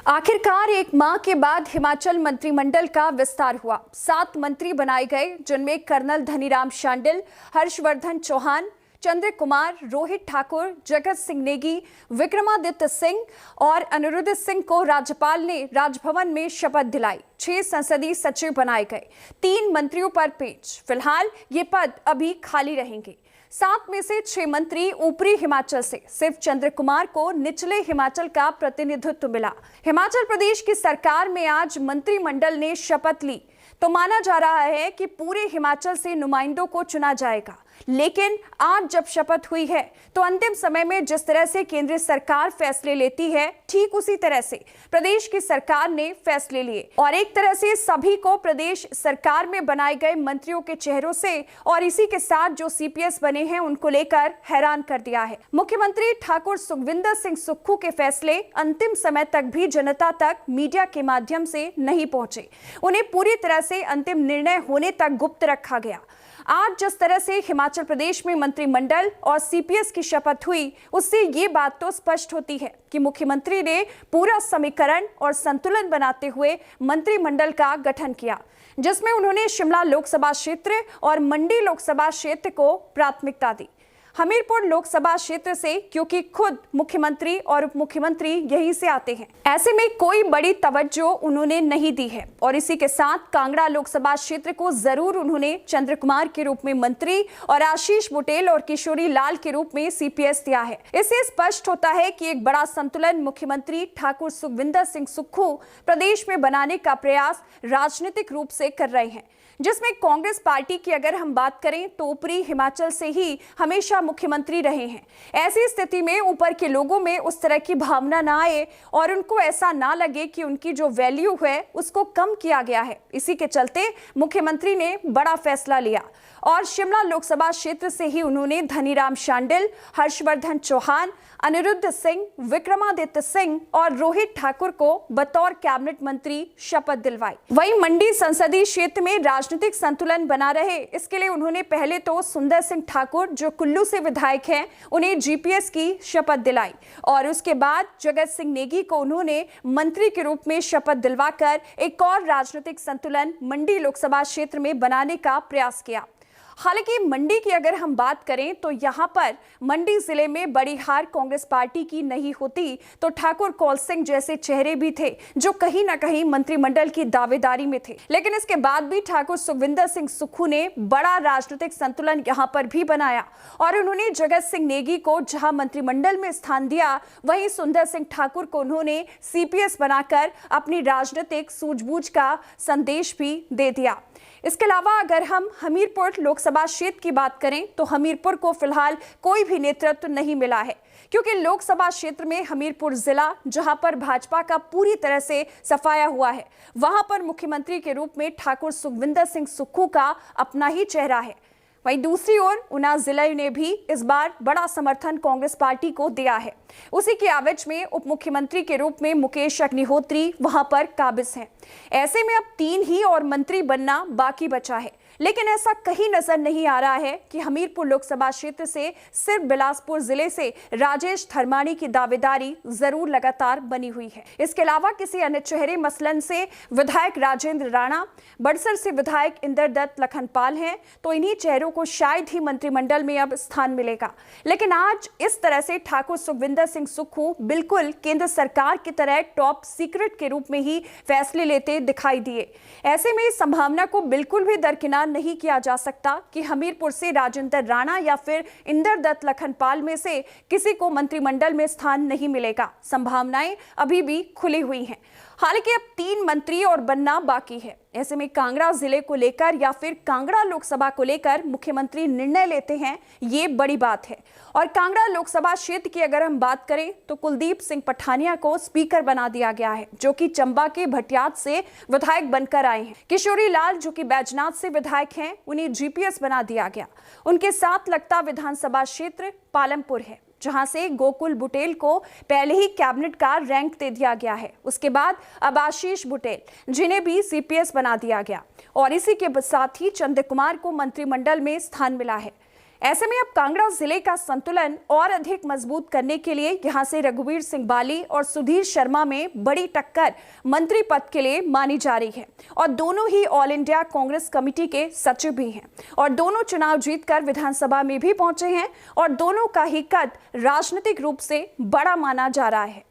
आखिरकार एक माह के बाद हिमाचल मंत्रिमंडल का विस्तार हुआ। 7 मंत्री बनाए गए, जिनमें कर्नल धनीराम शांडिल, हर्षवर्धन चौहान, चंद्र कुमार, रोहित ठाकुर, जगत सिंह नेगी, विक्रमादित्य सिंह और अनिरुद्ध सिंह को राज्यपाल ने राजभवन में शपथ दिलाई। 6 संसदीय सचिव बनाए गए, 3 मंत्रियों पर पेच। फिलहाल ये पद अभी खाली रहेंगे। 7 में से 6 मंत्री ऊपरी हिमाचल से, सिर्फ चंद्र कुमार को निचले हिमाचल का प्रतिनिधित्व मिला। हिमाचल प्रदेश की सरकार में आज मंत्रिमंडल ने शपथ ली तो माना जा रहा है कि पूरे हिमाचल से नुमाइंदों को चुना जाएगा। लेकिन आज जब शपथ हुई है तो अंतिम समय में जिस तरह से केंद्र सरकार फैसले लेती है, ठीक उसी तरह से प्रदेश की सरकार ने फैसले लिए और एक तरह से सभी को प्रदेश सरकार में बनाए गए मंत्रियों के चेहरों से और इसी के साथ जो सीपीएस बने हैं उनको लेकर हैरान कर दिया है। मुख्यमंत्री ठाकुर सुखविंदर सिंह सुक्खू के फैसले अंतिम समय तक भी जनता तक मीडिया के माध्यम से नहीं पहुंचे। उन्हें पूरी तरह से अंतिम निर्णय होने तक गुप्त रखा गया। आज जिस तरह से हिमाचल प्रदेश में मंत्रिमंडल और सीपीएस की शपथ हुई, उससे ये बात तो स्पष्ट होती है कि मुख्यमंत्री ने पूरा समीकरण और संतुलन बनाते हुए मंत्रिमंडल का गठन किया, जिसमें उन्होंने शिमला लोकसभा क्षेत्र और मंडी लोकसभा क्षेत्र को प्राथमिकता दी। हमीरपुर लोकसभा क्षेत्र से, क्योंकि खुद मुख्यमंत्री और उप मुख्यमंत्री यहीं से आते हैं, ऐसे में कोई बड़ी तवज्जो उन्होंने नहीं दी है। और इसी के साथ कांगड़ा लोकसभा क्षेत्र को जरूर उन्होंने चंद्र कुमार के रूप में मंत्री और आशीष बुटेल और किशोरी लाल के रूप में सीपीएस दिया है। इससे स्पष्ट होता है कि एक बड़ा संतुलन मुख्यमंत्री ठाकुर सुखविंदर सिंह सुक्खू प्रदेश में बनाने का प्रयास राजनीतिक रूप से कर रहे हैं, जिसमें कांग्रेस पार्टी की अगर हम बात करें तो ऊपरी हिमाचल से ही हमेशा मुख्यमंत्री रहे हैं। ऐसी स्थिति में ऊपर के लोगों में उस तरह की भावना ना आए और उनको ऐसा ना लगे कि उनकी जो वैल्यू है उसको कम किया गया है। इसी के चलते मुख्यमंत्री ने बड़ा फैसला लिया और शिमला लोकसभा क्षेत्र से ही उन्होंने धनीराम शांडिल, हर्षवर्धन चौहान, अनिरुद्ध सिंह, विक्रमादित्य सिंह और रोहित ठाकुर को बतौर कैबिनेट मंत्री शपथ दिलवाई। वहीं मंडी संसदीय क्षेत्र में राजनीतिक संतुलन बना रहे, इसके लिए उन्होंने पहले तो सुंदर सिंह ठाकुर, जो कुल्लू से विधायक हैं, उन्हें जीपीएस की शपथ दिलाई और उसके बाद जगत सिंह नेगी को उन्होंने मंत्री के रूप में शपथ दिलवाकर एक और राजनीतिक संतुलन मंडी लोकसभा क्षेत्र में बनाने का प्रयास किया। हालांकि मंडी की अगर हम बात करें तो यहां पर मंडी जिले में बड़ी हार कांग्रेस पार्टी की नहीं होती तो ठाकुर कौल सिंह जैसे चेहरे भी थे जो कहीं ना कहीं मंत्रिमंडल की दावेदारी में थे। लेकिन इसके बाद भी ठाकुर सुखविंदर सिंह सुक्खू ने बड़ा राजनीतिक संतुलन यहां पर भी बनाया और उन्होंने जगत सिंह नेगी को जहां मंत्रिमंडल में स्थान दिया, वहीं सुंदर सिंह ठाकुर को उन्होंने सीपीएस बनाकर अपनी राजनीतिक सूझबूझ का संदेश भी दे दिया। इसके अलावा अगर हम हमीरपुर लोकसभा क्षेत्र की बात करें तो हमीरपुर को फिलहाल कोई भी नेतृत्व नहीं मिला है, क्योंकि लोकसभा क्षेत्र में हमीरपुर जिला, जहां पर भाजपा का पूरी तरह से सफाया हुआ है, वहां पर मुख्यमंत्री के रूप में ठाकुर सुखविंदर सिंह सुक्खू का अपना ही चेहरा है। वहीं दूसरी ओर ऊना जिले ने भी इस बार बड़ा समर्थन कांग्रेस पार्टी को दिया है। उसी के आवेज में उप मुख्यमंत्री के रूप में मुकेश अग्निहोत्री वहां पर काबिज हैं। ऐसे में अब 3 ही और मंत्री बनना बाकी बचा है, लेकिन ऐसा कहीं नजर नहीं आ रहा है कि हमीरपुर लोकसभा क्षेत्र से सिर्फ बिलासपुर जिले से राजेश धर्माणी की दावेदारी जरूर लगातार बनी हुई है। इसके अलावा किसी अन्य चेहरे मसलन से विधायक राजेंद्र राणा, बड़सर से विधायक इंद्रदत्त लखनपाल हैं, तो इन्हीं चेहरों को शायद ही मंत्रिमंडल में अब स्थान मिलेगा। लेकिन आज इस तरह से ठाकुर सुखविंदर सिंह सुक्खू बिल्कुल केंद्र सरकार की तरह टॉप सीक्रेट के रूप में ही फैसले लेते दिखाई दिए। ऐसे में इस संभावना को बिल्कुल भी दरकिनार नहीं किया जा सकता कि हमीरपुर से राजेंद्र राणा या फिर इंद्रदत्त लखनपाल में से किसी को मंत्रिमंडल में स्थान नहीं मिलेगा। संभावनाएं अभी भी खुली हुई हैं। हालांकि अब 3 मंत्री और बनना बाकी है। ऐसे में कांगड़ा जिले को लेकर या फिर कांगड़ा लोकसभा को लेकर मुख्यमंत्री निर्णय लेते हैं, ये बड़ी बात है। और कांगड़ा लोकसभा क्षेत्र की अगर हम बात करें तो कुलदीप सिंह पठानिया को स्पीकर बना दिया गया है, जो कि चंबा के भटियात से विधायक बनकर आए हैं। किशोरी लाल, जो कि बैजनाथ से विधायक हैं, उन्हें जीपीएस बना दिया गया। उनके साथ लगता विधानसभा क्षेत्र पालमपुर है, जहां से गोकुल बुटेल को पहले ही कैबिनेट का रैंक दे दिया गया है। उसके बाद अब आशीष बुटेल, जिन्हें भी सीपीएस बना दिया गया और इसी के साथ ही चंद्र कुमार को मंत्रिमंडल में स्थान मिला है। ऐसे में अब कांगड़ा जिले का संतुलन और अधिक मजबूत करने के लिए यहां से रघुवीर सिंह बाली और सुधीर शर्मा में बड़ी टक्कर मंत्री पद के लिए मानी जा रही है और दोनों ही ऑल इंडिया कांग्रेस कमेटी के सचिव भी हैं और दोनों चुनाव जीतकर विधानसभा में भी पहुंचे हैं और दोनों का ही कद राजनीतिक रूप से बड़ा माना जा रहा है।